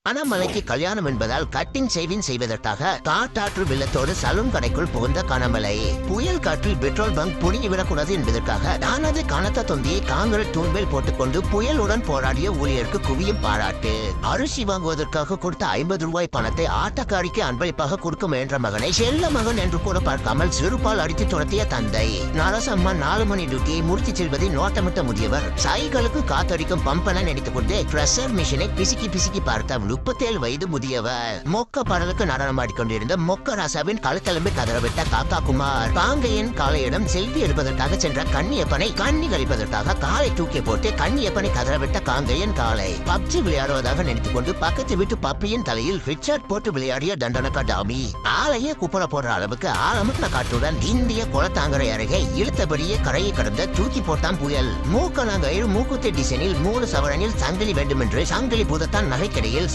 அண்ணாமலைக்கு கல்யாணம் என்பதால் கட்டிங் சேவிங் செய்வதற்காக காட்டாற்று வெள்ளத்தோடு சலூன் கடைக்குள் புகுந்த கனமலை. புயல் காற்றில் பெட்ரோல் பங்க் புடுங்கி விடக்கூடாது என்பதற்காக தனது கனத்த தொந்தியை காங்கிரட் தூண்மேல் போட்டுக்கொண்டு புயலுடன் போராடிய ஊழியருக்கு குவியும் பாராட்டு. அரிசி வாங்குவதற்காக கொடுத்த 50 ரூபாய் பணத்தை ஆட்டக்காரிக்கு அன்பளிப்பாக கொடுக்க முயன்ற மகனை செல்ல மகன் என்று கூட பார்க்காமல் சிறுபால் அடித்து துரத்திய தந்தை. நரசம்மா 4 மணி டியூட்டியை முடித்து செல்வதை நோட்டமிட்ட முதியவர் சைக்கிளுக்கு காத்தடிக்கும் பம்பென நினைத்துக் கொண்டு பிரஷர் மிஷினை பிசுக்கி பிசுக்கி பார்த்த 37 வயது முதியவர். மொக்க பாடலுக்கு நடனமாடிக்கொண்டிருந்த மொக்க ராசாவின் கழுத்தெலும்பை கதறவிட்ட காக்கா குமார். காங்கையின் காளையிடம் செல்வி எடுப்பதற்காக சென்ற கன்னியப்பனை கண்ணி கழிப்பதற்காக காலை தூக்கி போட்டு கன்னியப்பனை கதறவிட்ட காங்கையின் காளை. பப்ஜி விளையாடுவதாக நினைத்துக் கொண்டு பக்கத்து வீட்டு பப்பியின் தலையில் ஹெட்செட் போட்டு விளையாடிய தண்டனக்கா டாமி. ஆலையே குப்பர போடுற அளவுக்கு ஆழமுட்ட காற்றுடன் இந்திய குளத்தாங்கரை அருகே இழுத்தபடியே கரையை கடந்த தூக்கி போட்டான் புயல். மூக்கனாங்கயில் மூக்குத்தி டிசைனில் 3 சவரனில் சங்கிலி வேண்டும் என்று சங்கிலி பூதத்தான் நகைக்கடையில்